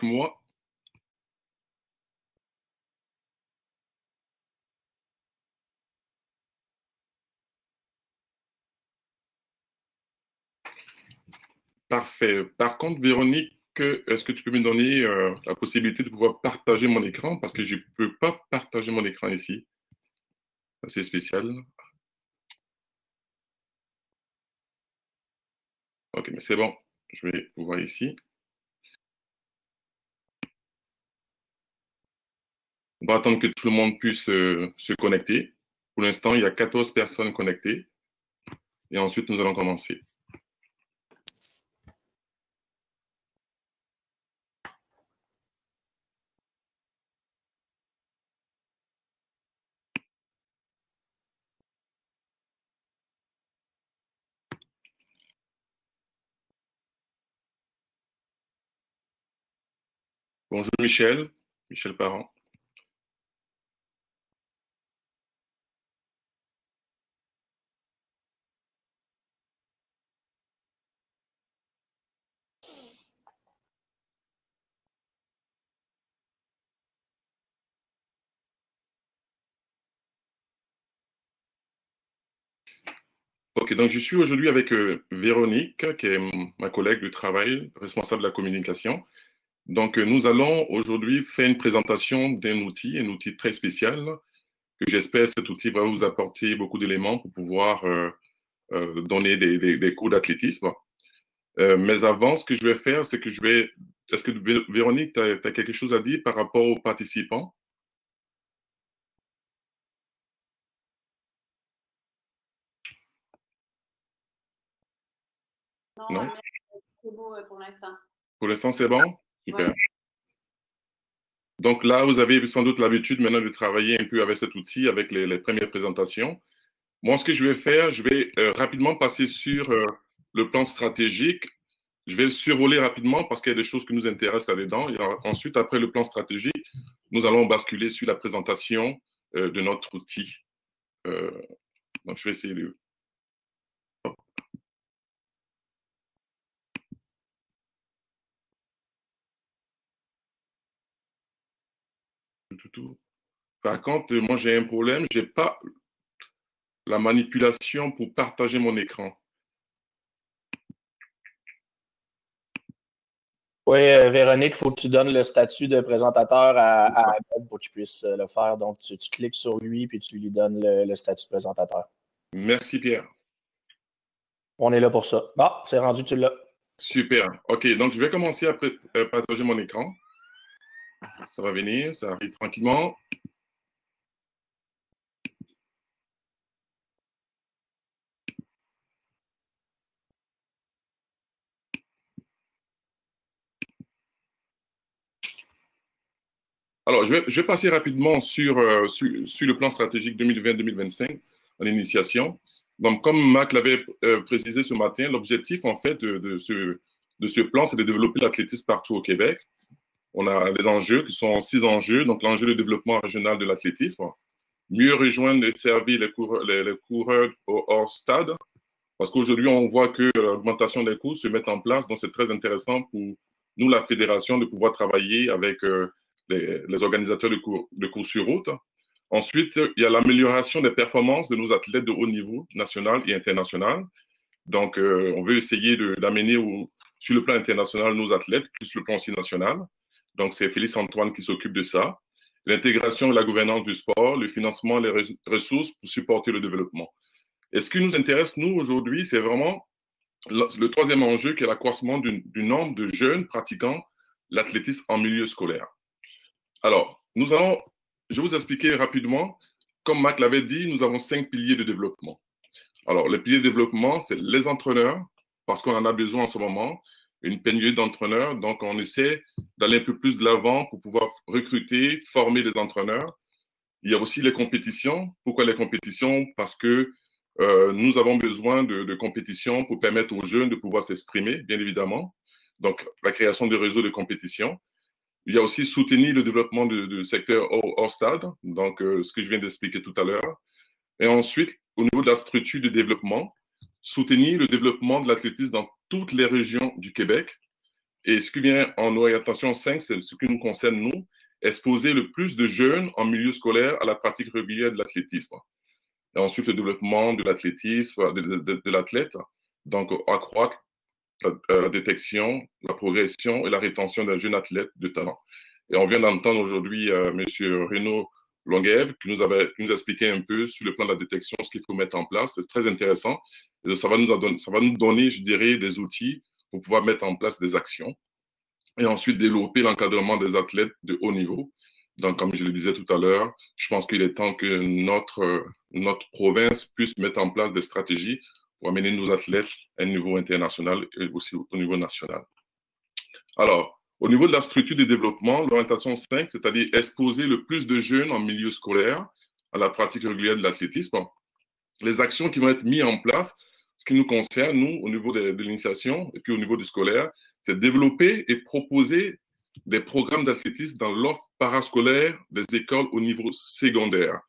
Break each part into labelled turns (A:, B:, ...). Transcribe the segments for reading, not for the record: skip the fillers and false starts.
A: moi. Parfait. Par contre, Véronique, est-ce que tu peux me donner la possibilité de pouvoir partager mon écran parce que je ne peux pas partager mon écran ici. C'est spécial. Ok, mais c'est bon. Je vais pouvoir ici. On va attendre que tout le monde puisse se connecter. Pour l'instant, il y a 14 personnes connectées. Et ensuite, nous allons commencer. Bonjour Michel, Michel Parent. Ok, donc je suis aujourd'hui avec Véronique, qui est ma collègue de travail, responsable de la communication. Donc, nous allons aujourd'hui faire une présentation d'un outil, un outil très spécial, que j'espère cet outil va vous apporter beaucoup d'éléments pour pouvoir donner des cours d'athlétisme. Mais avant, ce que je vais faire, c'est que je vais... Est-ce que Véronique, tu as quelque chose à dire par rapport aux participants? Non?
B: C'est beau pour l'instant.
A: Pour l'instant, c'est bon? Super.
B: Ouais.
A: Donc là, vous avez sans doute l'habitude maintenant de travailler un peu avec cet outil, avec les premières présentations. Moi, ce que je vais faire, je vais rapidement passer sur le plan stratégique. Je vais survoler rapidement parce qu'il y a des choses qui nous intéressent là-dedans. Et ensuite, après le plan stratégique, nous allons basculer sur la présentation de notre outil. Donc, je vais essayer de... Par contre, moi, j'ai un problème. Je n'ai pas la manipulation pour partager mon écran.
C: Oui, Véronique, il faut que tu donnes le statut de présentateur à Ahmed pour qu'il puisse le faire. Donc, tu cliques sur lui puis tu lui donnes le statut de présentateur.
A: Merci, Pierre.
C: On est là pour ça. Bon, c'est rendu, tu l'as.
A: Super. OK, donc je vais commencer à partager mon écran. Ça va venir, ça arrive tranquillement. Alors, je vais passer rapidement sur le plan stratégique 2020-2025 en initiation. Donc, comme Marc l'avait précisé ce matin, l'objectif, en fait, de ce plan, c'est de développer l'athlétisme partout au Québec. On a des enjeux qui sont 6 enjeux. Donc, l'enjeu de développement régional de l'athlétisme, mieux rejoindre et servir les coureurs hors stade, parce qu'aujourd'hui, on voit que l'augmentation des coûts se met en place. Donc, c'est très intéressant pour nous, la fédération, de pouvoir travailler avec les organisateurs de courses sur route. Ensuite, il y a l'amélioration des performances de nos athlètes de haut niveau, national et international. Donc, on veut essayer d'amener sur le plan international nos athlètes, plus le plan aussi national. Donc, c'est Félix Antoine qui s'occupe de ça. L'intégration et la gouvernance du sport, le financement, les ressources pour supporter le développement. Et ce qui nous intéresse, nous, aujourd'hui, c'est vraiment le troisième enjeu qui est l'accroissement du nombre de jeunes pratiquant l'athlétisme en milieu scolaire. Alors, je vais vous expliquer rapidement. Comme Marc l'avait dit, nous avons 5 piliers de développement. Alors, les piliers de développement, c'est les entraîneurs, parce qu'on en a besoin en ce moment, une pénurie d'entraîneurs. Donc, on essaie d'aller un peu plus de l'avant pour pouvoir recruter, former des entraîneurs. Il y a aussi les compétitions. Pourquoi les compétitions? Parce que nous avons besoin de compétitions pour permettre aux jeunes de pouvoir s'exprimer, bien évidemment. Donc, la création de réseaux de compétition. Il y a aussi soutenir le développement du secteur hors stade, donc ce que je viens d'expliquer tout à l'heure. Et ensuite, au niveau de la structure de développement, soutenir le développement de l'athlétisme dans toutes les régions du Québec Et ce qui vient en orientation 5, c'est ce qui nous concerne, nous, exposer le plus de jeunes en milieu scolaire à la pratique régulière de l'athlétisme. Et ensuite, le développement de l'athlétisme, de l'athlète, donc accroître la détection, la progression et la rétention d'un jeune athlète de talent. Et on vient d'entendre aujourd'hui M. Renaud Longuève qui nous a expliqué un peu sur le plan de la détection ce qu'il faut mettre en place. C'est très intéressant. Et ça va nous donner, je dirais, des outils pour pouvoir mettre en place des actions. Et ensuite, développer l'encadrement des athlètes de haut niveau. Donc, comme je le disais tout à l'heure, je pense qu'il est temps que notre province puisse mettre en place des stratégies pour amener nos athlètes à un niveau international et aussi au niveau national. Alors, au niveau de la structure de développement, l'orientation 5, c'est-à-dire exposer le plus de jeunes en milieu scolaire à la pratique régulière de l'athlétisme, les actions qui vont être mises en place, ce qui nous concerne, nous, au niveau de l'initiation et puis au niveau du scolaire, c'est développer et proposer des programmes d'athlétisme dans l'offre parascolaire des écoles au niveau secondaire.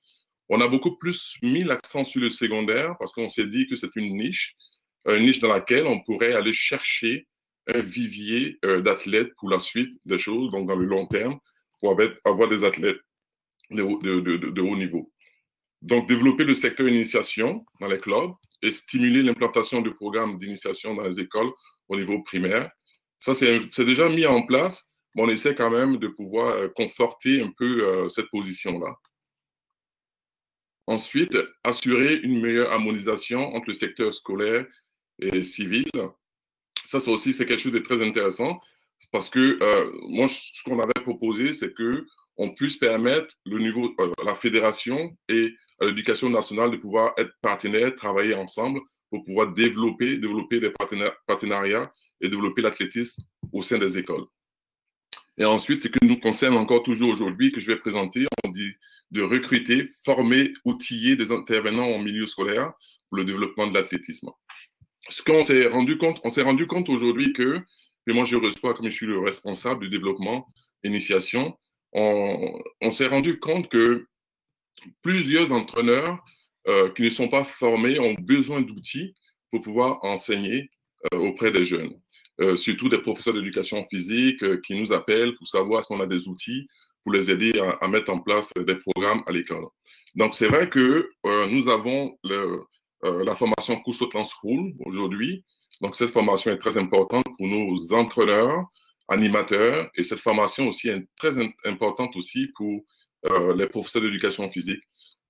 A: On a beaucoup plus mis l'accent sur le secondaire parce qu'on s'est dit que c'est une niche dans laquelle on pourrait aller chercher un vivier d'athlètes pour la suite des choses, donc dans le long terme, pour avoir des athlètes de haut niveau. Donc, développer le secteur initiation dans les clubs et stimuler l'implantation de programmes d'initiation dans les écoles au niveau primaire. Ça, c'est déjà mis en place, mais on essaie quand même de pouvoir conforter un peu cette position-là. Ensuite, assurer une meilleure harmonisation entre le secteur scolaire et civil. Ça aussi, c'est quelque chose de très intéressant parce que moi, ce qu'on avait proposé, c'est qu'on puisse permettre la fédération et à l'éducation nationale de pouvoir être partenaires, travailler ensemble pour pouvoir développer des partenariats et développer l'athlétisme au sein des écoles. Et ensuite, ce qui nous concerne encore toujours aujourd'hui, que je vais présenter, on dit de recruter, former, outiller des intervenants en milieu scolaire pour le développement de l'athlétisme. Ce qu'on s'est rendu compte aujourd'hui que, et moi je reçois comme je suis le responsable du développement, initiation, on s'est rendu compte que plusieurs entraîneurs qui ne sont pas formés ont besoin d'outils pour pouvoir enseigner auprès des jeunes. Surtout des professeurs d'éducation physique qui nous appellent pour savoir si on a des outils pour les aider à mettre en place des programmes à l'école. Donc, c'est vrai que nous avons la formation Cousteau School aujourd'hui. Donc, cette formation est très importante pour nos entraîneurs, animateurs, et cette formation aussi est très importante aussi pour les professeurs d'éducation physique.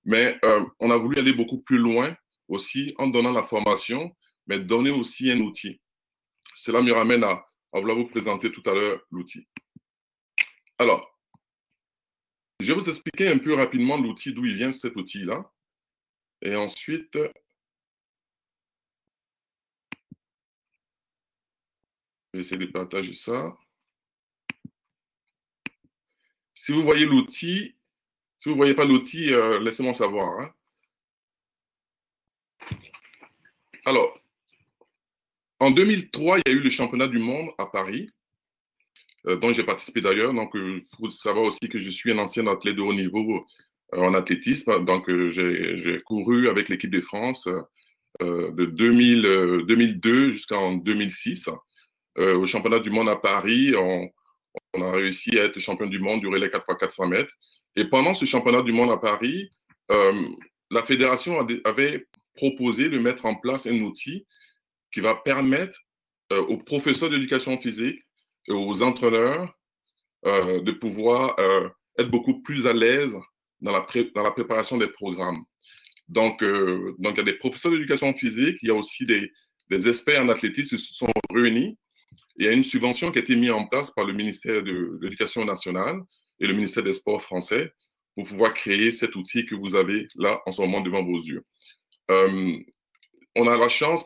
A: Mais on a voulu aller beaucoup plus loin aussi en donnant la formation, mais donner aussi un outil. Cela me ramène à vouloir vous présenter tout à l'heure l'outil. Alors, je vais vous expliquer un peu rapidement l'outil, d'où il vient cet outil-là. Et ensuite, je vais essayer de partager ça. Si vous voyez l'outil, si vous ne voyez pas l'outil, laissez-moi savoir. Hein. Alors, en 2003, il y a eu le championnat du monde à Paris, dont j'ai participé d'ailleurs. Donc, il faut savoir aussi que je suis un ancien athlète de haut niveau en athlétisme. Donc, j'ai couru avec l'équipe de France de 2002 jusqu'en 2006. Au championnat du monde à Paris, on a réussi à être champion du monde du relais 4x400 mètres. Et pendant ce championnat du monde à Paris, la fédération avait proposé de mettre en place un outil qui va permettre aux professeurs d'éducation physique et aux entraîneurs de pouvoir être beaucoup plus à l'aise dans la préparation des programmes. Donc, il y a des professeurs d'éducation physique, il y a aussi des experts en athlétisme qui se sont réunis. Il y a une subvention qui a été mise en place par le ministère de l'Éducation nationale et le ministère des Sports français pour pouvoir créer cet outil que vous avez là en ce moment devant vos yeux. On a la chance,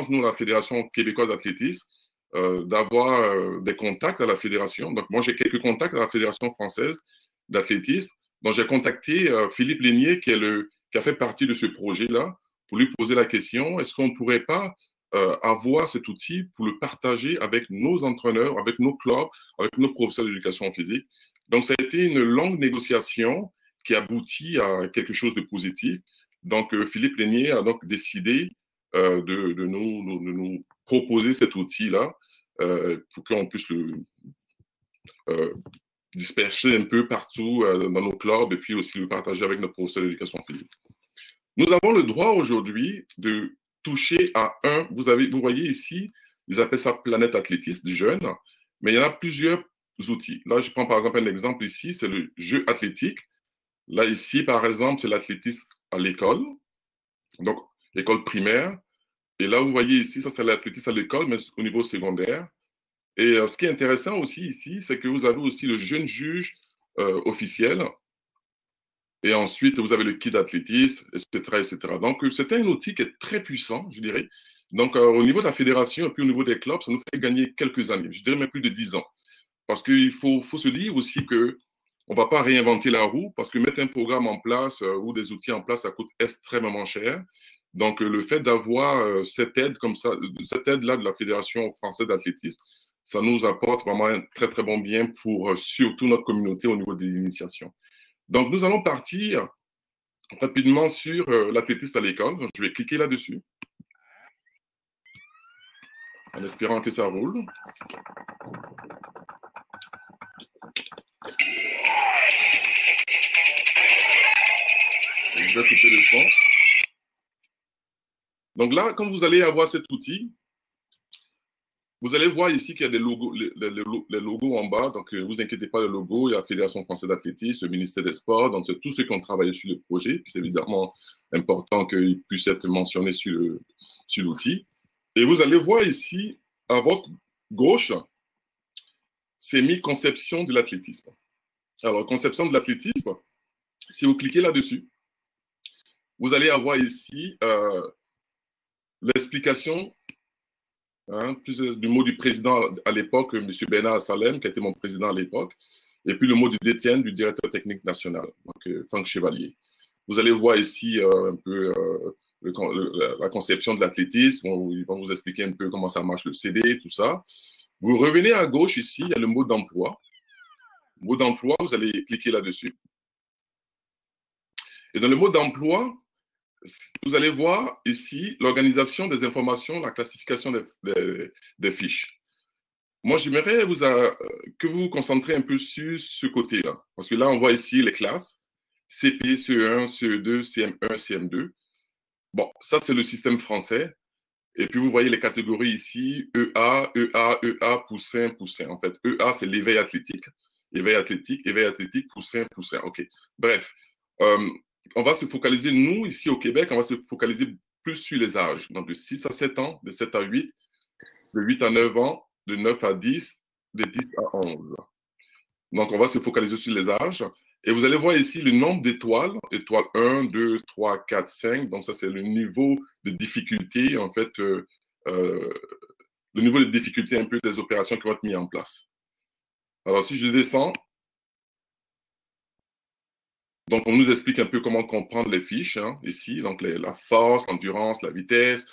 A: nous, la Fédération québécoise d'athlétisme, d'avoir des contacts à la fédération. Donc, moi, j'ai quelques contacts à la Fédération française d'athlétisme. Donc, j'ai contacté Philippe Lénier, qui a fait partie de ce projet-là, pour lui poser la question, est-ce qu'on ne pourrait pas avoir cet outil pour le partager avec nos entraîneurs, avec nos clubs, avec nos professeurs d'éducation physique. Donc, ça a été une longue négociation qui aboutit à quelque chose de positif. Donc, Philippe Lénier a donc décidé de nous proposer cet outil-là pour qu'on puisse le disperser un peu partout dans nos clubs et puis aussi le partager avec nos professeurs d'éducation physique. Nous avons le droit aujourd'hui de toucher à vous voyez ici, ils appellent ça Planète Athlétisme du jeune, mais il y en a plusieurs outils. Là, je prends par exemple un exemple ici, c'est le jeu athlétique. Là, ici, par exemple, c'est l'athlétisme à l'école, donc l'école primaire. Et là, vous voyez ici, ça c'est l'athlétisme à l'école, mais au niveau secondaire. Et ce qui est intéressant aussi ici, c'est que vous avez aussi le jeune juge officiel. Et ensuite, vous avez le kit d'athlétisme, etc., etc. Donc, c'est un outil qui est très puissant, je dirais. Donc, au niveau de la fédération et puis au niveau des clubs, ça nous fait gagner quelques années, je dirais même plus de 10 ans. Parce qu'il faut se dire aussi que on ne va pas réinventer la roue, parce que mettre un programme en place ou des outils en place, ça coûte extrêmement cher. Donc, le fait d'avoir cette aide comme ça, cette aide-là de la Fédération française d'athlétisme, ça nous apporte vraiment un très, très bon bien pour surtout notre communauté au niveau de l'initiation. Donc, nous allons partir rapidement sur l'athlétisme à l'école. Je vais cliquer là-dessus, en espérant que ça roule. Je vais couper le son. Donc là, quand vous allez avoir cet outil, vous allez voir ici qu'il y a des logos, les logos en bas. Donc, ne vous inquiétez pas, le logo, il y a la Fédération française d'athlétisme, le ministère des Sports. Donc, c'est tous ceux qui ont travaillé sur le projet. C'est évidemment important qu'ils puissent être mentionnés sur l'outil. Et vous allez voir ici, à votre gauche, c'est mis conception de l'athlétisme. Alors, conception de l'athlétisme, si vous cliquez là-dessus, vous allez avoir ici l'explication du mot du président à l'époque, M. Bernard Salem, qui a été mon président à l'époque, et puis le mot du DTN, du directeur technique national, donc Franck Chevalier. Vous allez voir ici un peu la conception de l'athlétisme, ils vont vous expliquer un peu comment ça marche le CD, tout ça. Vous revenez à gauche ici, il y a le mot d'emploi. Mot d'emploi, vous allez cliquer là-dessus. Et dans le mot d'emploi, vous allez voir ici l'organisation des informations, la classification des fiches. Moi, j'aimerais que vous vous concentrez un peu sur ce côté-là. Parce que là, on voit ici les classes, CP, CE1, CE2, CM1, CM2. Bon, ça, c'est le système français. Et puis, vous voyez les catégories ici, EA, EA, EA, poussin, poussin. En fait, EA, c'est l'éveil athlétique. Éveil athlétique, poussin, poussin. OK. Bref, on va se focaliser, nous, ici au Québec, on va se focaliser plus sur les âges. Donc, de 6 à 7 ans, de 7 à 8, de 8 à 9 ans, de 9 à 10, de 10 à 11. Donc, on va se focaliser sur les âges. Et vous allez voir ici le nombre d'étoiles, étoiles 1, 2, 3, 4, 5. Donc, ça, c'est le niveau de difficulté, en fait, le niveau de difficulté un peu des opérations qui vont être mises en place. Alors, si je descends, donc, on nous explique un peu comment comprendre les fiches, ici, donc la force, l'endurance, la vitesse.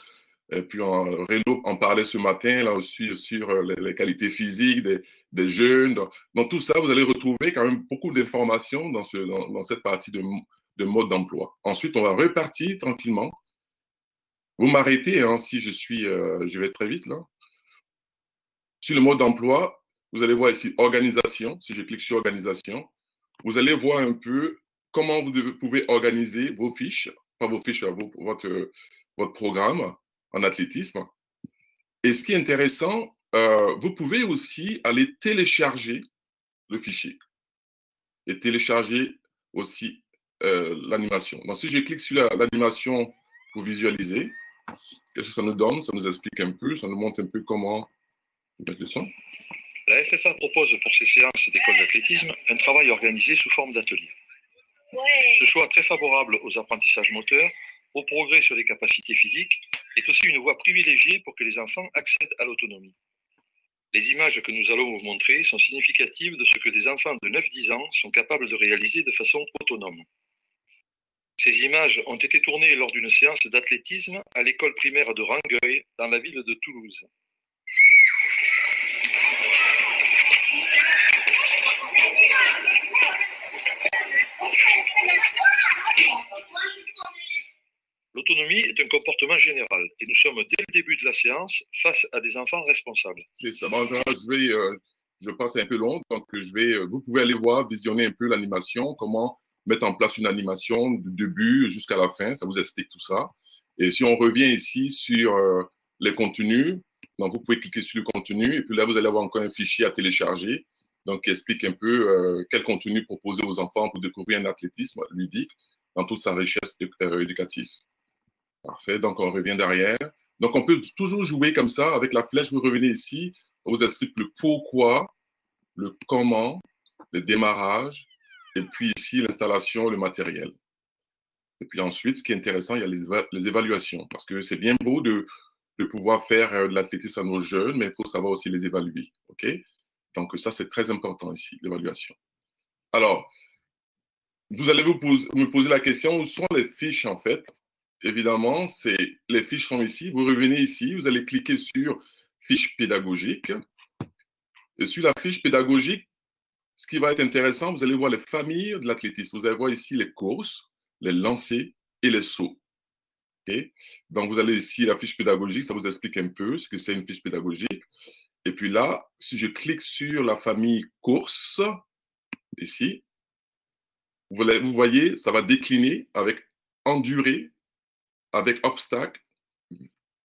A: Et puis, Renaud en parlait ce matin, là aussi, sur les qualités physiques des jeunes. Dans tout ça, vous allez retrouver quand même beaucoup d'informations dans cette partie de mode d'emploi. Ensuite, on va repartir tranquillement. Vous m'arrêtez si je vais très vite, là. Sur le mode d'emploi, vous allez voir ici organisation. Si je clique sur organisation, vous allez voir un peu comment vous pouvez organiser vos fiches, pas vos fiches, votre programme en athlétisme. Et ce qui est intéressant, vous pouvez aussi aller télécharger le fichier et télécharger aussi l'animation. Donc, si je clique sur l'animation pour visualiser, qu'est-ce que ça nous donne? Ça nous explique un peu, ça nous montre un peu comment mettre le son.
D: La FFA propose pour ses séances d'école d'athlétisme un travail organisé sous forme d'atelier. Ce choix très favorable aux apprentissages moteurs, au progrès sur les capacités physiques, est aussi une voie privilégiée pour que les enfants accèdent à l'autonomie. Les images que nous allons vous montrer sont significatives de ce que des enfants de 9-10 ans sont capables de réaliser de façon autonome. Ces images ont été tournées lors d'une séance d'athlétisme à l'école primaire de Rangueil, dans la ville de Toulouse. L'autonomie l'autonomie est un comportement général et nous sommes dès le début de la séance face à des enfants responsables.
A: C'est ça. Bon, je passe un peu long, donc vous pouvez aller voir, visionner un peu l'animation, comment mettre en place une animation du début jusqu'à la fin, ça vous explique tout ça. Et si on revient ici sur les contenus, donc vous pouvez cliquer sur le contenu et puis là, vous allez avoir encore un fichier à télécharger, donc qui explique un peu quel contenu proposer aux enfants pour découvrir un athlétisme ludique dans toute sa richesse éducative. Parfait, donc on revient derrière. Donc on peut toujours jouer comme ça, avec la flèche, vous revenez ici, on vous explique le pourquoi, le comment, le démarrage, et puis ici l'installation, le matériel. Et puis ensuite, ce qui est intéressant, il y a les évaluations, parce que c'est bien beau de pouvoir faire de l'athlétisme à nos jeunes, mais il faut savoir aussi les évaluer. OK? Donc ça, c'est très important ici, l'évaluation. Alors, vous allez me poser la question, où sont les fiches en fait? Évidemment, les fiches sont ici. Vous revenez ici, vous allez cliquer sur fiche pédagogique. Et sur la fiche pédagogique, ce qui va être intéressant, vous allez voir les familles de l'athlétisme. Vous allez voir ici les courses, les lancers et les sauts. Okay? Donc, vous allez ici, la fiche pédagogique, ça vous explique un peu ce que c'est une fiche pédagogique. Et puis là, si je clique sur la famille course, ici, vous voyez, ça va décliner avec endurée, avec obstacle,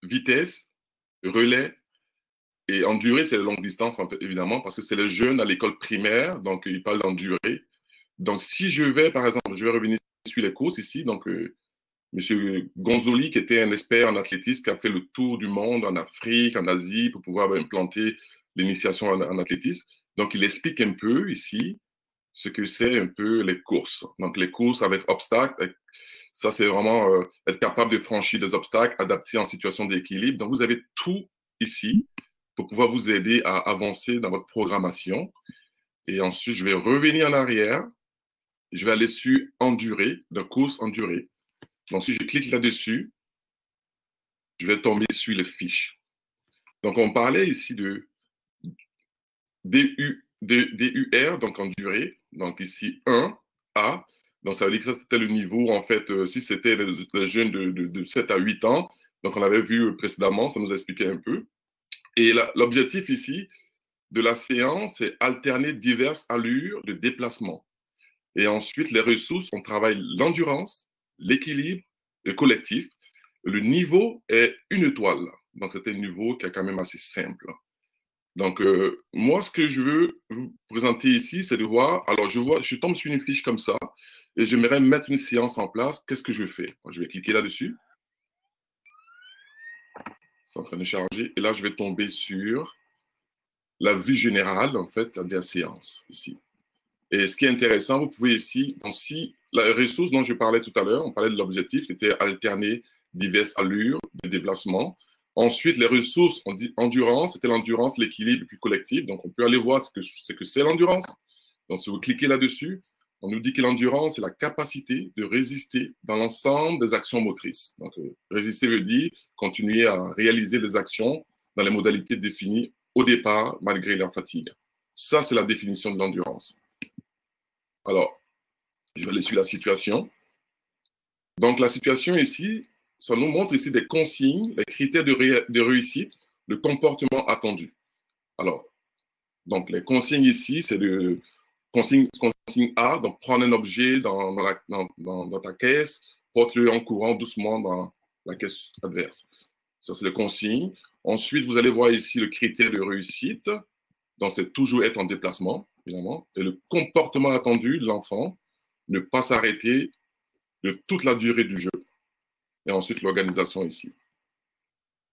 A: vitesse, relais. Et endurée, c'est la longue distance, en fait, évidemment, parce que c'est les jeunes à l'école primaire, donc ils parlent d'endurée. Donc, si je vais, par exemple, je vais revenir sur les courses ici, donc M. Gonzoli, qui était un expert en athlétisme, qui a fait le tour du monde en Afrique, en Asie, pour pouvoir implanter l'initiation en athlétisme. Donc, il explique un peu ici ce que c'est un peu les courses. Donc, les courses avec obstacles, ça, c'est vraiment être capable de franchir des obstacles, adapté en situation d'équilibre. Donc, vous avez tout ici pour pouvoir vous aider à avancer dans votre programmation. Et ensuite, je vais revenir en arrière. Je vais aller sur endurer, de course endurée. Donc, si je clique là-dessus, je vais tomber sur les fiches. Donc, on parlait ici de DUR, donc en durée. Donc, ici, 1A. Donc, ça veut dire que ça, c'était le niveau, en fait, si c'était les jeunes de 7 à 8 ans. Donc, on avait vu précédemment, ça nous expliquait un peu. Et l'objectif ici de la séance, c'est alterner diverses allures de déplacement. Et ensuite, les ressources, on travaille l'endurance, l'équilibre, le collectif. Le niveau est 1 étoile. Donc, c'est un niveau qui est quand même assez simple. Donc, moi, ce que je veux vous présenter ici, c'est de voir, alors je tombe sur une fiche comme ça, et j'aimerais mettre une séance en place. Qu'est-ce que je fais? Je vais cliquer là-dessus. C'est en train de charger. Et là, je vais tomber sur la vue générale, en fait, de la séance, ici. Et ce qui est intéressant, vous pouvez ici, donc si la ressource dont je parlais tout à l'heure, on parlait de l'objectif, c'était alterner diverses allures de déplacement. Ensuite, les ressources, on dit endurance, c'était l'endurance, l'équilibre et puis collectif. Donc, on peut aller voir ce que c'est l'endurance. Donc, si vous cliquez là-dessus, on nous dit que l'endurance, c'est la capacité de résister dans l'ensemble des actions motrices. Donc, résister veut dire continuer à réaliser les actions dans les modalités définies au départ, malgré la fatigue. Ça, c'est la définition de l'endurance. Alors, je vais aller sur la situation. Donc, la situation ici, ça nous montre ici des consignes, les critères de réussite, le comportement attendu. Alors, donc les consignes ici, c'est de consigne A, donc prendre un objet dans ta caisse, porte-le en courant doucement dans la caisse adverse. Ça, c'est les consignes. Ensuite, vous allez voir ici le critère de réussite. Donc, c'est toujours être en déplacement, évidemment. Et le comportement attendu de l'enfant, ne pas s'arrêter de toute la durée du jeu. Et ensuite, l'organisation ici.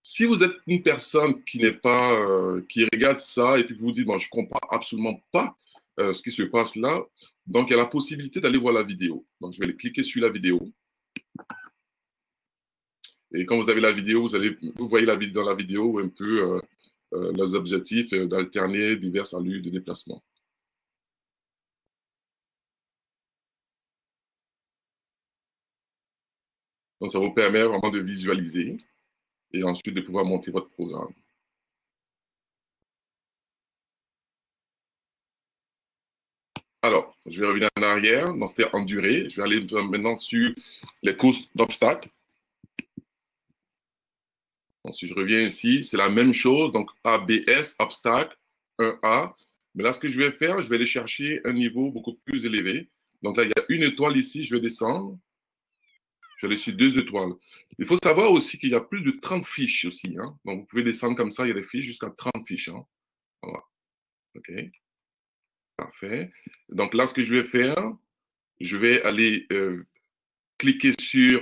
A: Si vous êtes une personne qui n'est pas, qui regarde ça et puis vous dites, bon, je ne comprends absolument pas ce qui se passe là, donc il y a la possibilité d'aller voir la vidéo. Donc, je vais cliquer sur la vidéo. Et quand vous avez la vidéo, vous voyez dans la vidéo un peu les objectifs d'alterner diverses allures de déplacement. Donc, ça vous permet vraiment de visualiser et ensuite de pouvoir monter votre programme. Alors, je vais revenir en arrière. Donc, c'était en durée. Je vais aller maintenant sur les courses d'obstacles. si je reviens ici, c'est la même chose. Donc, ABS, obstacle, 1A. Mais là, ce que je vais faire, je vais aller chercher un niveau beaucoup plus élevé. Donc là, il y a une étoile ici, je vais descendre. Je vais aller sur 2 étoiles. Il faut savoir aussi qu'il y a plus de 30 fiches aussi. Hein. Donc, vous pouvez descendre comme ça, il y a des fiches jusqu'à 30 fiches. Hein. Voilà. OK. Parfait. Donc là, ce que je vais faire, je vais aller cliquer sur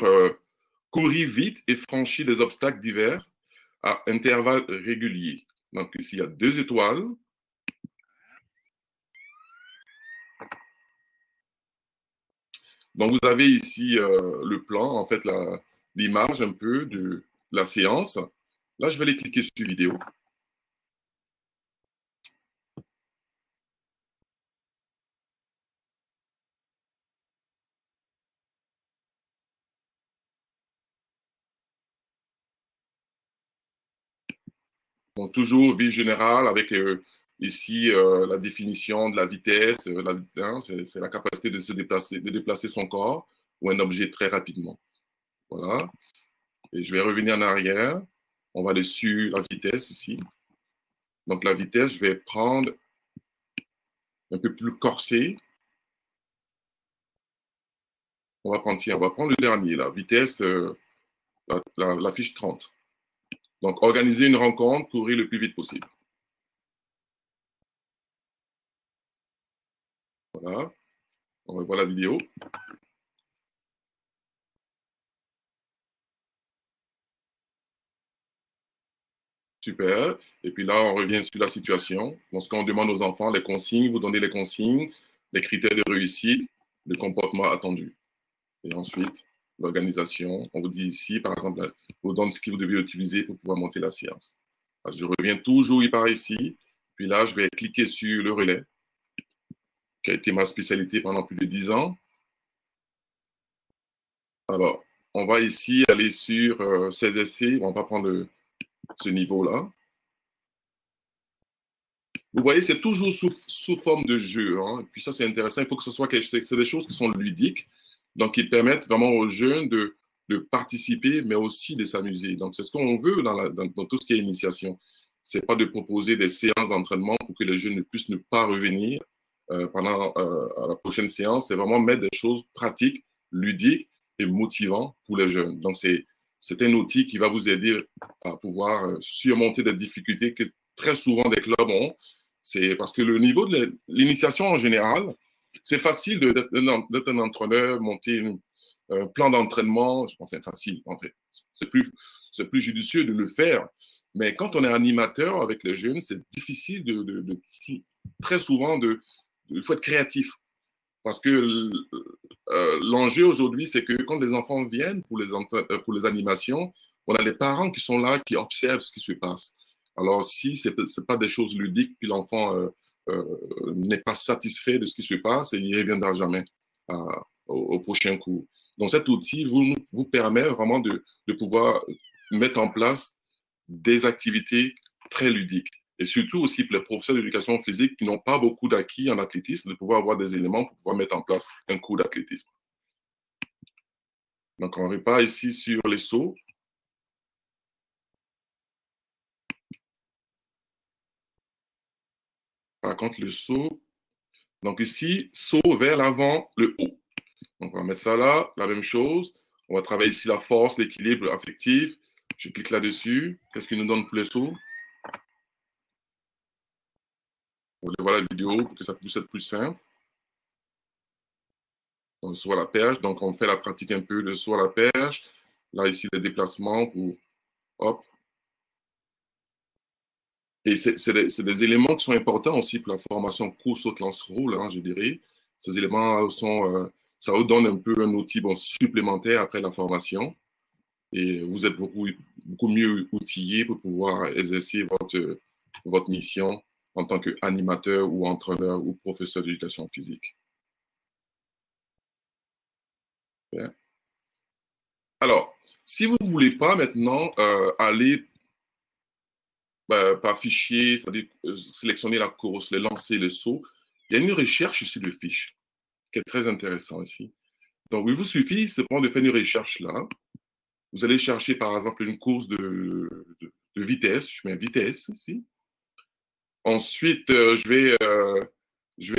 A: courir vite et franchir des obstacles divers à intervalles réguliers. Donc ici, il y a 2 étoiles. Donc vous avez ici le plan, en fait, l'image un peu de la séance. Là, je vais aller cliquer sur vidéo. Donc, toujours vie générale avec ici la définition de la vitesse. Hein, c'est la capacité de se déplacer, de déplacer son corps ou un objet très rapidement. Voilà. Et je vais revenir en arrière. On va aller sur la vitesse ici. Donc, la vitesse, je vais prendre un peu plus corsé. On va prendre le dernier, la vitesse, la fiche 30. Donc, organiser une rencontre, courir le plus vite possible. Voilà. On va voir la vidéo. Super. Et puis là, on revient sur la situation. Lorsqu'on demande aux enfants les consignes, vous donnez les consignes, les critères de réussite, le comportement attendu. Et ensuite, l'organisation. On vous dit ici, par exemple, on vous donne ce que vous devez utiliser pour pouvoir monter la séance. Alors, je reviens toujours par ici. Puis là, je vais cliquer sur le relais, qui a été ma spécialité pendant plus de 10 ans. Alors, on va ici aller sur ces essais. On va prendre ce niveau-là. Vous voyez, c'est toujours sous forme de jeu. Hein. Et puis ça, c'est intéressant. Il faut que ce soit c'est des choses qui sont ludiques, donc qui permettent vraiment aux jeunes de participer, mais aussi de s'amuser. Donc, c'est ce qu'on veut dans tout ce qui est initiation. Ce n'est pas de proposer des séances d'entraînement pour que les jeunes ne puissent ne pas revenir pendant à la prochaine séance. C'est vraiment mettre des choses pratiques, ludiques et motivantes pour les jeunes. Donc, c'est un outil qui va vous aider à pouvoir surmonter des difficultés que très souvent des clubs ont. C'est parce que le niveau de l'initiation en général, c'est facile d'être un entraîneur, monter un plan d'entraînement, enfin facile en fait. C'est plus judicieux de le faire. Mais quand on est animateur avec les jeunes, c'est difficile très souvent il faut être créatif. Parce que l'enjeu aujourd'hui, c'est que quand les enfants viennent pour les animations, on a les parents qui sont là, qui observent ce qui se passe. Alors, si ce n'est pas des choses ludiques, puis l'enfant n'est pas satisfait de ce qui se passe, il ne reviendra jamais au prochain cours. Donc, cet outil vous permet vraiment de pouvoir mettre en place des activités très ludiques. Et surtout aussi pour les professeurs d'éducation physique qui n'ont pas beaucoup d'acquis en athlétisme, de pouvoir avoir des éléments pour pouvoir mettre en place un cours d'athlétisme. Donc, on repart ici sur les sauts. Par contre, le saut, donc ici, saut vers l'avant, le haut. Donc, on va mettre ça là, la même chose. On va travailler ici la force, l'équilibre affectif. Je clique là-dessus. Qu'est-ce qu'il nous donne pour les sauts? On va voir la vidéo pour que ça puisse être plus simple. On saut à la perche, donc on fait la pratique un peu de saut à la perche. Là, ici, les déplacements pour, hop. Et c'est des éléments qui sont importants aussi pour la formation course saute lance roule, hein, je dirais. Ces éléments ça vous donne un peu un outil supplémentaire après la formation. Et vous êtes beaucoup mieux outillé pour pouvoir exercer votre mission en tant qu'animateur ou entraîneur ou professeur d'éducation physique. Bien. Alors, si vous ne voulez pas maintenant aller par fichier, c'est-à-dire sélectionner la course, le lancer, le saut, il y a une recherche ici de fiches qui est très intéressante ici. Donc, il vous suffit simplement de faire une recherche là. Vous allez chercher par exemple une course de vitesse. Je mets vitesse ici. Ensuite, je vais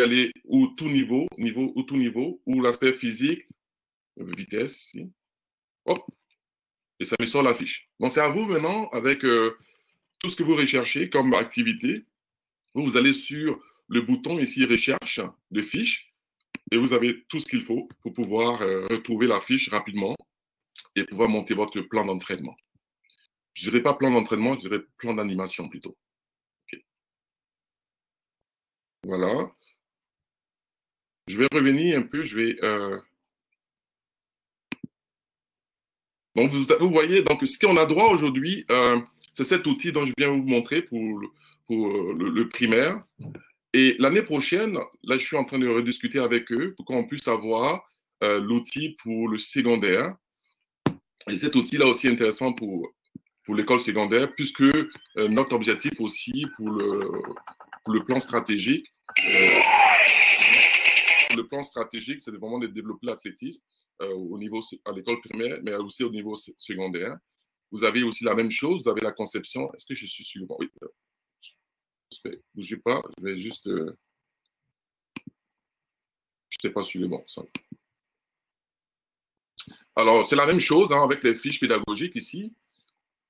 A: aller au tout niveau, ou l'aspect physique, vitesse ici. Hop, et ça me sort la fiche. Donc, c'est à vous maintenant, avec tout ce que vous recherchez comme activité. Vous allez sur le bouton ici, recherche de fiches, et vous avez tout ce qu'il faut pour pouvoir retrouver la fiche rapidement et pouvoir monter votre plan d'entraînement. Je ne dirais pas plan d'entraînement, je dirais plan d'animation plutôt. Okay. Voilà. Je vais revenir un peu, Donc, vous voyez, donc, ce qu'on a droit aujourd'hui, c'est cet outil dont je viens vous montrer pour le primaire. Et l'année prochaine, là, je suis en train de rediscuter avec eux pour qu'on puisse avoir l'outil pour le secondaire. Et cet outil-là aussi est intéressant pour l'école secondaire, puisque notre objectif aussi pour le plan stratégique, c'est vraiment de développer l'athlétisme au niveau à l'école primaire, mais aussi au niveau secondaire. Vous avez aussi la même chose, vous avez la conception. Est-ce que je suis sur le bon? Oui. Ne bougez pas, je vais juste. Je n'étais pas sur le bon. Ça. Alors, c'est la même chose hein, avec les fiches pédagogiques ici.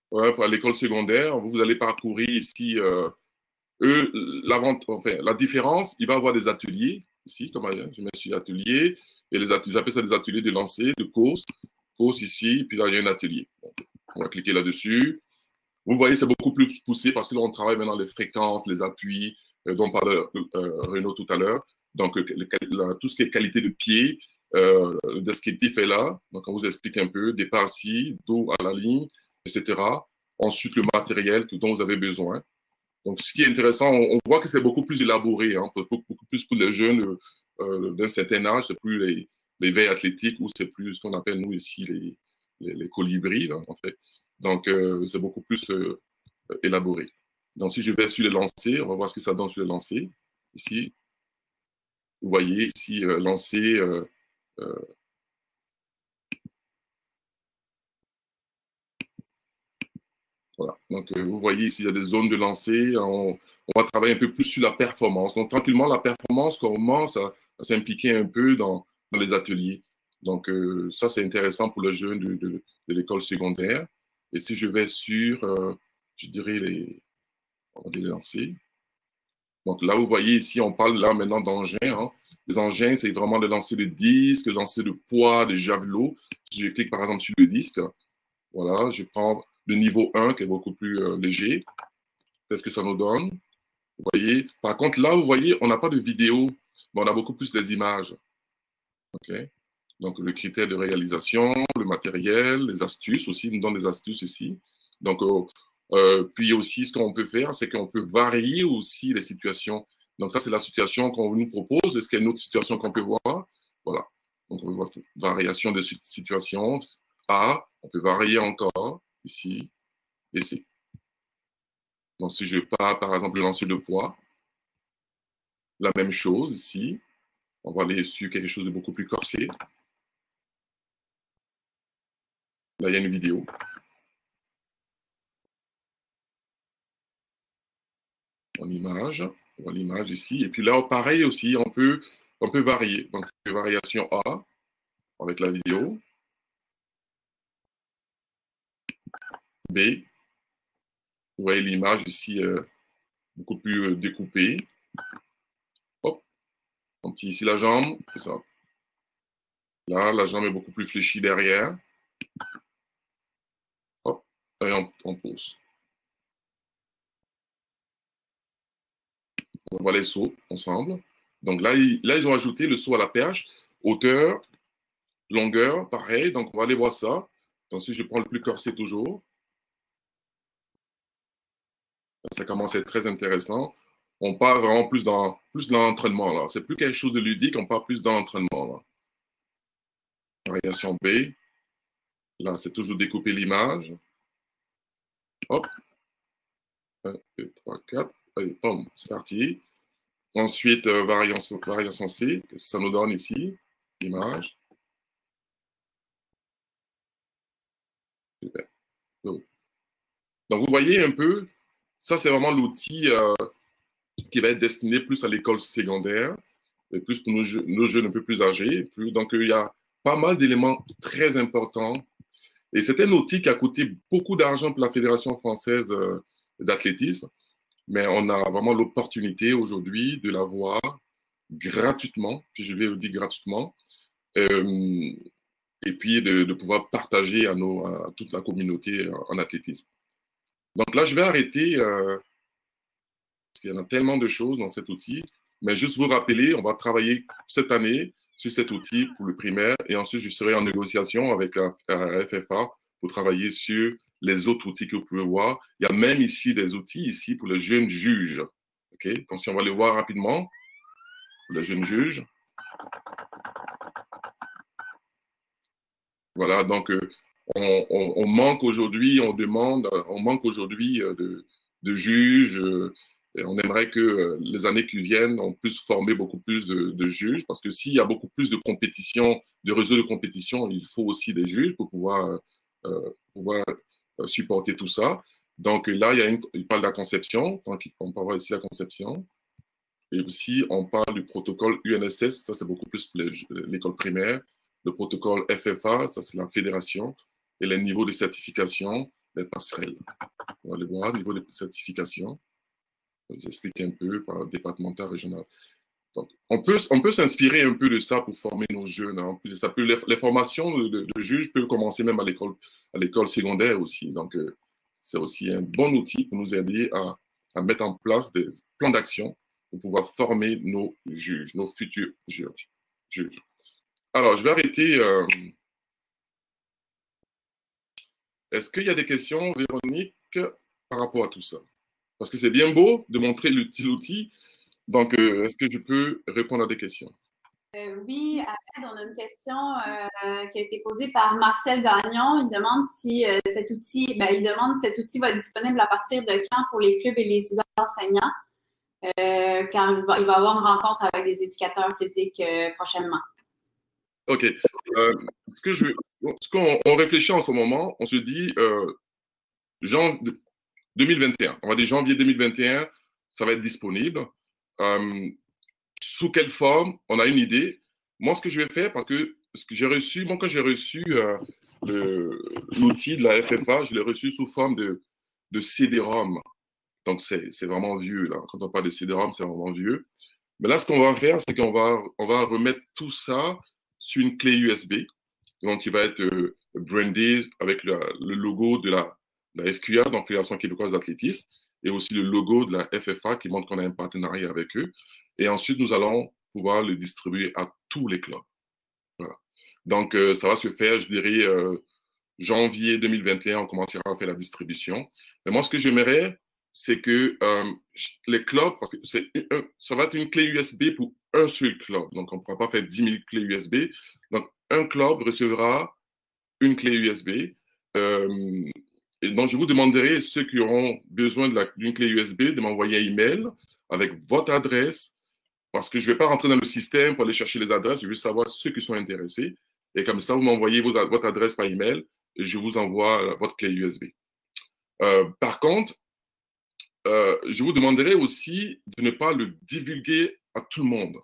A: Pour l'école secondaire, vous allez parcourir ici. La différence, il va y avoir des ateliers ici, comme je mets sur l'atelier, et ils appellent ça des ateliers de lancer, de course ici, puis là, il y a un atelier. Donc, on va cliquer là-dessus. Vous voyez, c'est beaucoup plus poussé parce que là, on travaille maintenant les fréquences, les appuis, dont parlait Renaud tout à l'heure. Donc, tout ce qui est qualité de pied, le descriptif est là. Donc, on vous explique un peu, départ ici, dos à la ligne, etc. Ensuite, le matériel dont vous avez besoin. Donc, ce qui est intéressant, on voit que c'est beaucoup plus élaboré, hein, beaucoup plus pour les jeunes d'un certain âge, c'est plus les veilles athlétiques ou c'est plus ce qu'on appelle, nous, ici, les colibris, là, en fait. Donc, c'est beaucoup plus élaboré. Donc, si je vais sur les lancers, on va voir ce que ça donne sur les lancers. Ici, vous voyez, ici, lancer... voilà. Donc, vous voyez ici, il y a des zones de lancer. On va travailler un peu plus sur la performance. Donc, tranquillement, la performance commence à s'impliquer un peu dans les ateliers. Donc, ça, c'est intéressant pour les jeunes de l'école secondaire. Et si je vais sur, je dirais, on va les lancer. Donc, là, vous voyez ici, on parle là maintenant d'engins. Hein. Les engins, c'est vraiment le lancer de disque, le lancer de poids, de javelot. Si je clique, par exemple, sur le disque, voilà, je prends le niveau 1 qui est beaucoup plus léger. Qu'est-ce que ça nous donne? Vous voyez? Par contre, là, vous voyez, on n'a pas de vidéo, mais on a beaucoup plus les images. OK? Donc, le critère de réalisation, le matériel, les astuces aussi, il nous donne des astuces ici. Donc, puis aussi, ce qu'on peut faire, c'est qu'on peut varier aussi les situations. Donc, ça, c'est la situation qu'on nous propose. Est-ce qu'il y a une autre situation qu'on peut voir? Voilà. Donc, on peut voir variation de situation A. On peut varier encore ici et C. Donc, si je pars, par exemple, le lancer de poids, la même chose ici. On va aller sur quelque chose de beaucoup plus corsé. Là, il y a une vidéo. En image. On voit l'image ici. Et puis là, pareil aussi, on peut varier. Donc, variation A avec la vidéo. B. Vous voyez l'image ici beaucoup plus découpée. Hop. On tire ici la jambe. C'est ça. Là, la jambe est beaucoup plus fléchie derrière. Hop. Et on pose. On voit les sauts ensemble. Donc là, ils ont ajouté le saut à la perche. Hauteur, longueur, pareil. Donc, on va aller voir ça. Donc, si je prends le plus corsé toujours, ça commence à être très intéressant. On part vraiment plus dans l'entraînement, là. C'est plus quelque chose de ludique, on part plus dans l'entraînement, là. Variation B. Là, c'est toujours découper l'image. Hop. 1, 2, 3, 4. Allez, boum, c'est parti. Ensuite, variation C. Qu'est-ce que ça nous donne ici? L'image. Super. Donc, vous voyez un peu, ça, c'est vraiment l'outil qui va être destiné plus à l'école secondaire, et plus pour nos jeunes un peu plus âgés. Donc, il y a pas mal d'éléments très importants. Et c'est un outil qui a coûté beaucoup d'argent pour la Fédération française d'athlétisme, mais on a vraiment l'opportunité aujourd'hui de l'avoir gratuitement, puis je vais le dire gratuitement, et puis de pouvoir partager à toute la communauté en athlétisme. Donc là, je vais arrêter, parce qu'il y en a tellement de choses dans cet outil, mais juste vous rappeler, on va travailler cette année sur cet outil pour le primaire, et ensuite je serai en négociation avec la FFA pour travailler sur les autres outils que vous pouvez voir. Il y a même ici des outils ici pour les jeunes juges. OK? Donc, si on va les voir rapidement, pour les jeunes juges. Voilà, donc on manque aujourd'hui, on manque aujourd'hui de juges. Et on aimerait que les années qui viennent, on puisse former beaucoup plus de juges, parce que s'il y a beaucoup plus de compétition, de réseaux de compétition, il faut aussi des juges pour pouvoir supporter tout ça. Donc là, il parle de la conception, donc on peut voir ici la conception. Et aussi, on parle du protocole UNSS, ça c'est beaucoup plus pour l'école primaire. Le protocole FFA, ça c'est la fédération. Et les niveaux de certification, les passerelles. On va les voir, niveau de certification. Je vais vous expliquer un peu par départemental, régional. Donc, on peut s'inspirer un peu de ça pour former nos jeunes. Hein. Les formations de juges peuvent commencer même à l'école secondaire aussi. Donc, c'est aussi un bon outil pour nous aider à mettre en place des plans d'action pour pouvoir former nos juges, nos futurs juges. Alors, je vais arrêter. Est-ce qu'il y a des questions, Véronique, par rapport à tout ça? Parce que c'est bien beau de montrer l'outil. Donc, est-ce que je peux répondre à des questions?
B: Oui, Ahmed, on a une question qui a été posée par Marcel Gagnon. Il demande si cet outil va être disponible à partir de quand pour les clubs et les enseignants, car il va y avoir une rencontre avec des éducateurs physiques prochainement.
A: OK. Ce qu'on réfléchit en ce moment, on se dit 2021. On va dire janvier 2021, ça va être disponible. Sous quelle forme? On a une idée. Moi, ce que je vais faire, parce que quand j'ai reçu l'outil de la FFA, je l'ai reçu sous forme de CD-ROM. Donc, c'est vraiment vieux, là. Quand on parle de CD-ROM, c'est vraiment vieux. Mais là, ce qu'on va faire, c'est qu'on va remettre tout ça sur une clé USB. Donc, il va être brandé avec le logo de la FQA, donc Fédération québécoise d'athlétisme, et aussi le logo de la FFA qui montre qu'on a un partenariat avec eux. Et ensuite, nous allons pouvoir le distribuer à tous les clubs. Voilà. Donc, ça va se faire, je dirais, janvier 2021, on commencera à faire la distribution. Mais moi, ce que j'aimerais, c'est que les clubs, parce que ça va être une clé USB pour un seul club. Donc, on ne pourra pas faire 10 000 clés USB. Donc, un club recevra une clé USB. Et donc, je vous demanderai, ceux qui auront besoin d'une clé USB, de m'envoyer un email avec votre adresse, parce que je ne vais pas rentrer dans le système pour aller chercher les adresses, je veux savoir ceux qui sont intéressés. Et comme ça, vous m'envoyez votre adresse par email et je vous envoie votre clé USB. Par contre, je vous demanderai aussi de ne pas le divulguer à tout le monde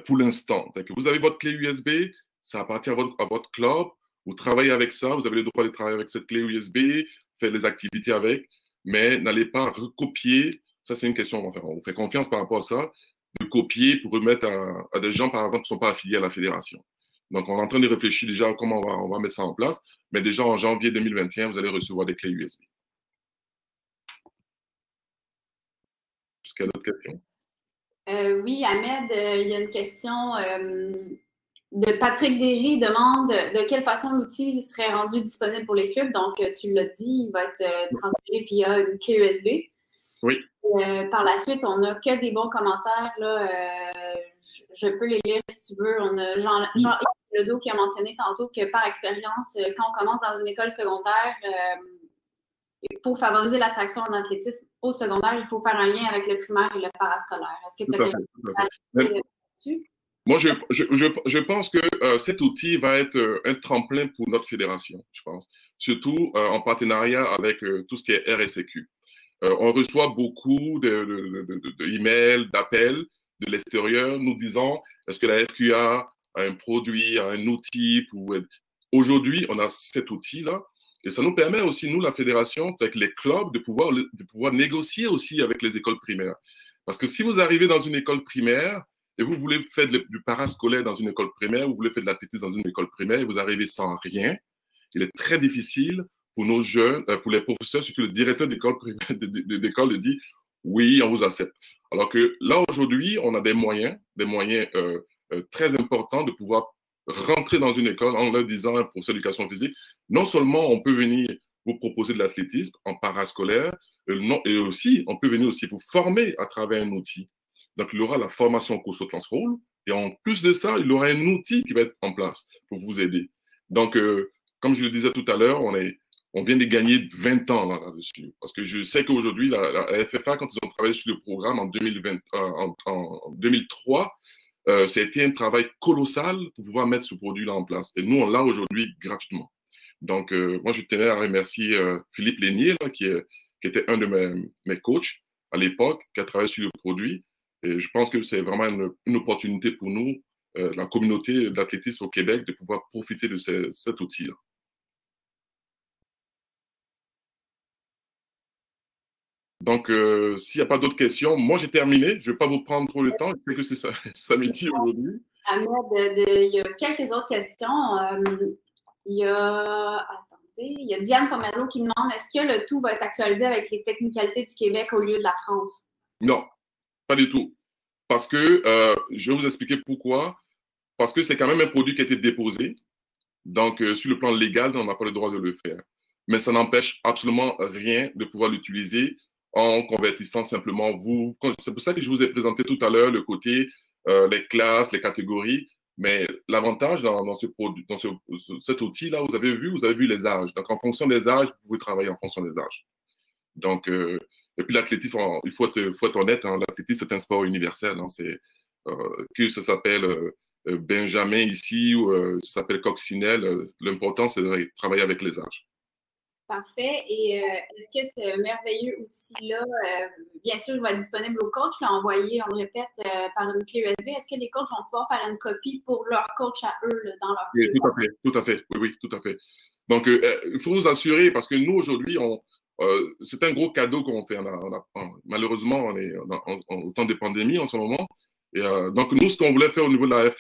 A: pour l'instant. Vous avez votre clé USB, ça appartient à votre club, vous travaillez avec ça, vous avez le droit de travailler avec cette clé USB, faire les activités avec, mais n'allez pas recopier. Ça, c'est une question, on vous fait confiance par rapport à ça, de copier pour remettre à des gens, par exemple, qui ne sont pas affiliés à la fédération. Donc, on est en train de réfléchir déjà à comment on va mettre ça en place, mais déjà en janvier 2021, vous allez recevoir des clés USB. Est-ce qu'il y a d'autres questions?
B: Oui, Ahmed, il y a une question de Patrick Derry, demande de quelle façon l'outil serait rendu disponible pour les clubs. Donc, tu l'as dit, il va être transféré via une clé USB.
A: Oui.
B: Par la suite, on n'a que des bons commentaires. Là, je peux les lire si tu veux. On a Jean-Yves Ledoux qui a mentionné tantôt que par expérience, quand on commence dans une école secondaire, pour favoriser l'attraction en athlétisme au secondaire, il faut faire un lien avec le primaire et le parascolaire. Est-ce que tu as quelque chose à dire là-dessus?
A: Moi, je pense que cet outil va être un tremplin pour notre fédération, je pense, surtout en partenariat avec tout ce qui est RSEQ. On reçoit beaucoup d'emails, d'appels de l'extérieur nous disant est-ce que la FQA a un produit, a un outil pour... Aujourd'hui, on a cet outil-là et ça nous permet aussi, nous, la fédération, avec les clubs, de pouvoir négocier aussi avec les écoles primaires. Parce que si vous arrivez dans une école primaire et vous voulez faire du parascolaire dans une école primaire, vous voulez faire de l'athlétisme dans une école primaire et vous arrivez sans rien, il est très difficile pour nos jeunes, pour les professeurs, surtout le directeur d'école le dit, oui, on vous accepte. Alors que là, aujourd'hui, on a des moyens très importants de pouvoir rentrer dans une école en leur disant, un professeur d'éducation physique, non seulement on peut venir vous proposer de l'athlétisme en parascolaire, et aussi, on peut venir aussi vous former à travers un outil. Donc, il y aura la formation course au transrôle, et en plus de ça, il y aura un outil qui va être en place pour vous aider. Donc, comme je le disais tout à l'heure, on vient de gagner 20 ans là-dessus. Parce que je sais qu'aujourd'hui, la FFA, quand ils ont travaillé sur le programme en 2003, ça a été un travail colossal pour pouvoir mettre ce produit-là en place. Et nous, on l'a aujourd'hui gratuitement. Donc, moi, je tenais à remercier Philippe Lénier, là, qui était un de mes coachs à l'époque, qui a travaillé sur le produit. Et je pense que c'est vraiment une opportunité pour nous, la communauté d'athlétisme au Québec, de pouvoir profiter de cet outil-là. Donc, s'il n'y a pas d'autres questions, moi, j'ai terminé. Je ne vais pas vous prendre trop le temps. Je sais que c'est samedi aujourd'hui.
B: Ahmed, il y a quelques autres questions. Il y a Diane Pomerleau qui demande est-ce que le tout va être actualisé avec les technicalités du Québec au lieu de la France?
A: Non, pas du tout. Parce que, je vais vous expliquer pourquoi. Parce que c'est quand même un produit qui a été déposé. Donc, sur le plan légal, on n'a pas le droit de le faire. Mais ça n'empêche absolument rien de pouvoir l'utiliser en convertissant simplement vous. C'est pour ça que je vous ai présenté tout à l'heure le côté, les classes, les catégories. Mais l'avantage dans cet outil-là, vous avez vu les âges. Donc, en fonction des âges, vous pouvez travailler en fonction des âges. Donc, et puis l'athlétisme, il faut être honnête, hein, l'athlétisme, c'est un sport universel. Hein, que ça s'appelle Benjamin ici ou ça s'appelle Coccinelle, l'important, c'est de travailler avec les âges.
B: Parfait. Et est-ce que ce merveilleux outil-là, bien sûr, il va être disponible aux coachs, envoyé, on le répète, par une clé USB. Est-ce que les coachs vont pouvoir faire une copie pour leur coach à eux là, dans leur
A: clé? Oui, tout à fait. Oui, tout à fait. Donc, il faut vous assurer, parce que nous, aujourd'hui, c'est un gros cadeau qu'on fait. Malheureusement, on est au temps de pandémie en ce moment. Et, donc, nous, ce qu'on voulait faire au niveau de la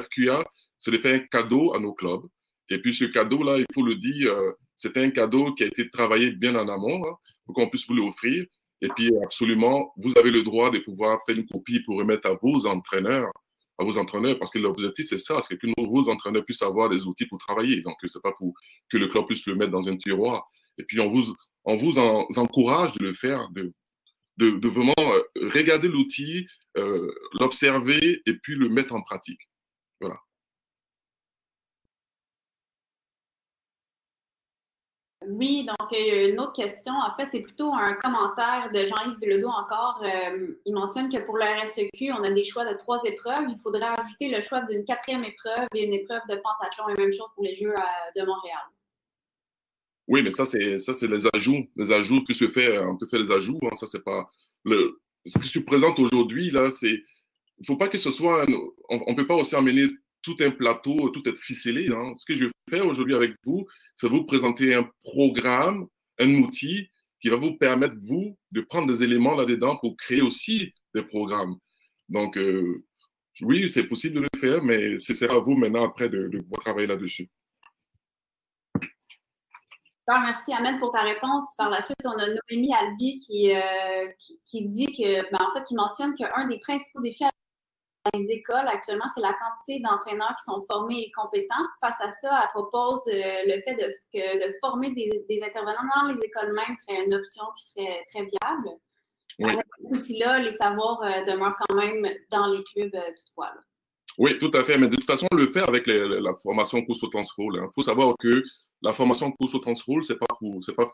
A: FQA, c'est de faire un cadeau à nos clubs. Et puis, ce cadeau-là, il faut le dire, c'est un cadeau qui a été travaillé bien en amont, hein, pour qu'on puisse vous l'offrir. Et puis, absolument, vous avez le droit de pouvoir faire une copie pour remettre à vos entraîneurs, parce que l'objectif, c'est ça, c'est que vos entraîneurs puissent avoir des outils pour travailler. Donc, c'est pas pour que le club puisse le mettre dans un tiroir. Et puis, on vous encourage de le faire, de vraiment regarder l'outil, l'observer et puis le mettre en pratique. Voilà.
B: Oui, donc une autre question, en fait, c'est plutôt un commentaire de Jean-Yves Bilodeau encore. Il mentionne que pour le RSEQ, on a des choix de 3 épreuves. Il faudrait ajouter le choix d'une 4e épreuve et une épreuve de pentathlon, et même chose pour les Jeux de Montréal.
A: Oui, mais ça, c'est les ajouts. Les ajouts qui se fait, on peut faire les ajouts. Hein, ça, c'est pas ce que tu présentes aujourd'hui, là, il ne faut pas que ce soit, on ne peut pas aussi emmener tout un plateau, tout être ficelé. Hein. Ce que je fais aujourd'hui avec vous, c'est vous présenter un programme, un outil qui va vous permettre, vous, de prendre des éléments là-dedans pour créer aussi des programmes. Donc, oui, c'est possible de le faire, mais ce sera à vous maintenant après de pouvoir travailler là-dessus.
B: Merci, Ahmed, pour ta réponse. Par la suite, on a Noémie Albi qui dit que, en fait, qui mentionne qu'un des principaux défis à les écoles actuellement, c'est la quantité d'entraîneurs qui sont formés et compétents. Face à ça, elle propose le fait de former des intervenants dans les écoles mêmes serait une option qui serait très viable. Oui. Avec cet outil-là, les savoirs demeurent quand même dans les clubs toutefois. Là.
A: Oui, tout à fait. Mais de toute façon, on le fait avec la formation course au transrôle. Il faut savoir que la formation course au transrôle, c'est pas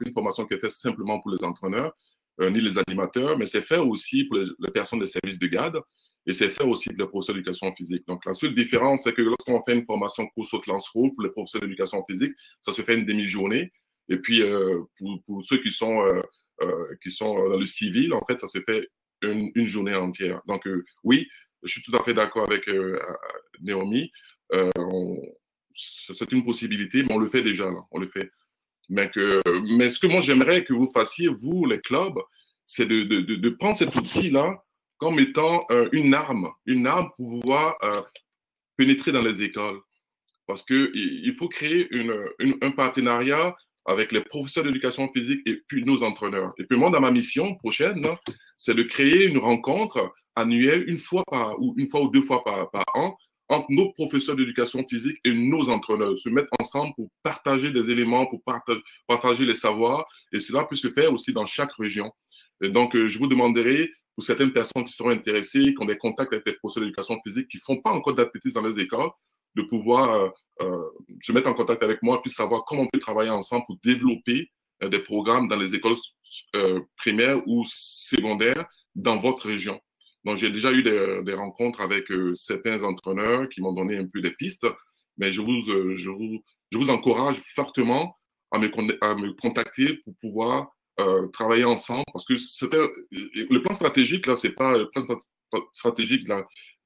A: une formation qui est faite simplement pour les entraîneurs ni les animateurs, mais c'est fait aussi pour les personnes des services de garde. et c'est fait aussi pour les professeurs d'éducation physique. Donc, la seule différence, c'est que lorsqu'on fait une formation course au lance roule pour les professeurs d'éducation physique, ça se fait une demi-journée. Et puis, pour ceux qui sont dans le civil, en fait, ça se fait une journée entière. Donc, oui, je suis tout à fait d'accord avec Naomi. C'est une possibilité, mais on le fait déjà, là. On le fait. Mais ce que moi, j'aimerais que vous fassiez, vous, les clubs, c'est de prendre cet outil-là comme étant une arme pour pouvoir pénétrer dans les écoles. Parce qu'il faut créer un partenariat avec les professeurs d'éducation physique et puis nos entraîneurs. Et puis moi, dans ma mission prochaine, c'est de créer une rencontre annuelle une fois ou 2 fois par an entre nos professeurs d'éducation physique et nos entraîneurs, se mettre ensemble pour partager des éléments, pour partager les savoirs, et cela peut se faire aussi dans chaque région. Et donc, je vous demanderai, pour certaines personnes qui seront intéressées, qui ont des contacts avec les professeurs d'éducation physique, qui ne font pas encore d'athlétisme dans les écoles, de pouvoir se mettre en contact avec moi, puis savoir comment on peut travailler ensemble pour développer des programmes dans les écoles primaires ou secondaires dans votre région. Donc, j'ai déjà eu des rencontres avec certains entraîneurs qui m'ont donné un peu des pistes, mais je vous encourage fortement à me contacter pour pouvoir travailler ensemble, parce que le plan stratégique, là, c'est pas le plan stratégique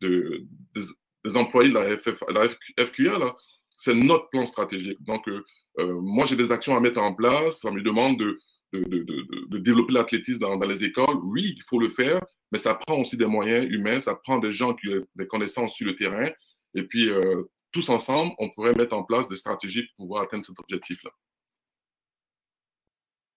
A: des employés de la FQA, là, c'est notre plan stratégique. Donc, moi, j'ai des actions à mettre en place. Ça me demande de développer l'athlétisme dans les écoles. Oui, il faut le faire, mais ça prend aussi des moyens humains, ça prend des gens qui ont des connaissances sur le terrain. Et puis, tous ensemble, on pourrait mettre en place des stratégies pour pouvoir atteindre cet objectif-là.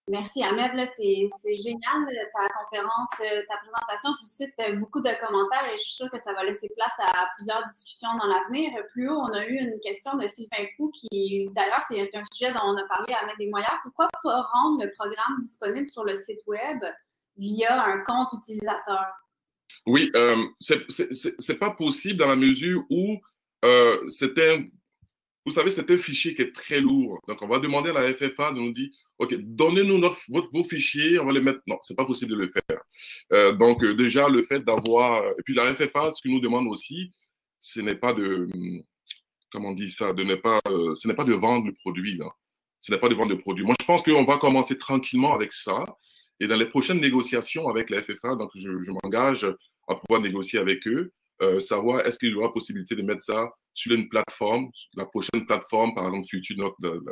B: Merci, Ahmed. C'est génial, ta conférence, ta présentation suscite beaucoup de commentaires et je suis sûre que ça va laisser place à plusieurs discussions dans l'avenir. Plus haut, on a eu une question de Sylvain Proulx qui, d'ailleurs, c'est un sujet dont on a parlé à Ahmed Desmoyères. Pourquoi pas rendre le programme disponible sur le site web via un compte utilisateur?
A: Oui, c'est pas possible dans la mesure où vous savez, c'est un fichier qui est très lourd. Donc, on va demander à la FFA de nous dire, OK, donnez-nous vos fichiers, on va les mettre. Non, c'est pas possible de le faire. Donc, déjà, le fait d'avoir. Et puis, la FFA, ce qu'ils nous demande aussi, ce n'est pas de. Comment on dit ça? Ce n'est pas de vendre le produit, là. Ce n'est pas de vendre le produit. Moi, je pense qu'on va commencer tranquillement avec ça. Et dans les prochaines négociations avec la FFA, donc, je m'engage à pouvoir négocier avec eux. Savoir est-ce qu'il y aura possibilité de mettre ça sur une plateforme, la prochaine plateforme, par exemple, future, de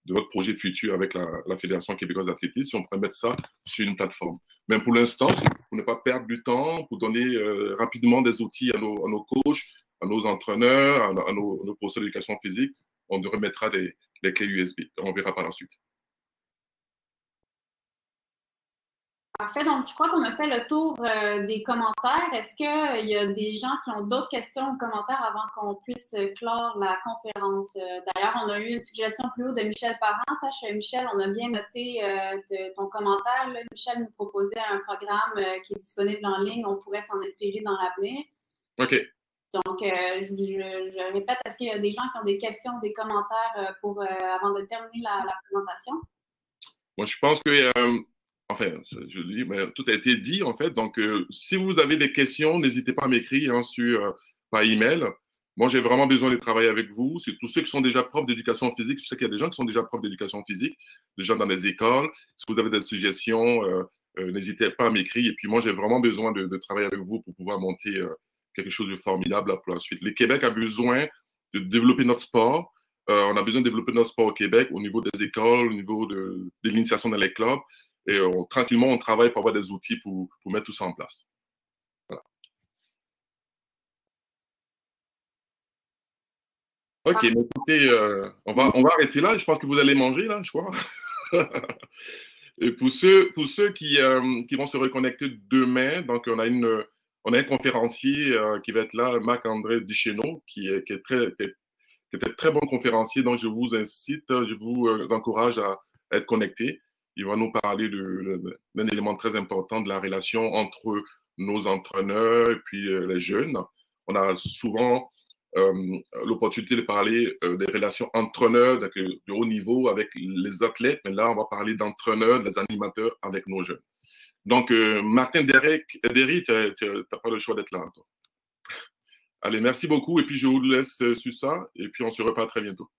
A: notre projet futur avec la Fédération québécoise d'athlétisme, si on pourrait mettre ça sur une plateforme. Mais pour l'instant, pour ne pas perdre du temps, pour donner rapidement des outils à nos coachs, à nos entraîneurs, à nos professeurs d'éducation physique, on remettra des clés USB. On verra par la suite.
B: Parfait. Donc, je crois qu'on a fait le tour des commentaires. Est-ce qu'il y a des gens qui ont d'autres questions ou commentaires avant qu'on puisse clore la conférence? D'ailleurs, on a eu une suggestion plus haut de Michel Parent. Sache, Michel, on a bien noté ton commentaire. Là. Michel nous proposait un programme qui est disponible en ligne. On pourrait s'en inspirer dans l'avenir.
A: OK.
B: Donc, je répète, est-ce qu'il y a des gens qui ont des questions, des commentaires avant de terminer la présentation?
A: Moi, je pense que... Enfin, je dis, mais tout a été dit, en fait. Donc, si vous avez des questions, n'hésitez pas à m'écrire par email. Moi, j'ai vraiment besoin de travailler avec vous. C'est tous ceux qui sont déjà profs d'éducation physique. Je sais qu'il y a des gens qui sont déjà profs d'éducation physique, déjà dans les écoles. Si vous avez des suggestions, n'hésitez pas à m'écrire. Et puis, moi, j'ai vraiment besoin de travailler avec vous pour pouvoir monter quelque chose de formidable là, pour la suite. Le Québec a besoin de développer notre sport. On a besoin de développer notre sport au Québec, au niveau des écoles, au niveau de l'initiation dans les clubs. Et tranquillement, on travaille pour avoir des outils pour mettre tout ça en place. Voilà. OK, mais écoutez, on va arrêter là. Je pense que vous allez manger, là, je crois. Et pour ceux qui vont se reconnecter demain, donc on a un conférencier qui va être là, Marc-André Duchesneau, qui était très bon conférencier. Donc, je vous incite, je vous encourage à être connecté. Il va nous parler d'un élément très important de la relation entre nos entraîneurs et puis les jeunes. On a souvent l'opportunité de parler des relations entraîneurs de haut niveau avec les athlètes, mais là, on va parler d'entraîneurs, des animateurs avec nos jeunes. Donc, Martin Derry, tu n'as pas le choix d'être là. Toi. Allez, merci beaucoup. Et puis, je vous laisse sur ça. Et puis, on se reparle très bientôt.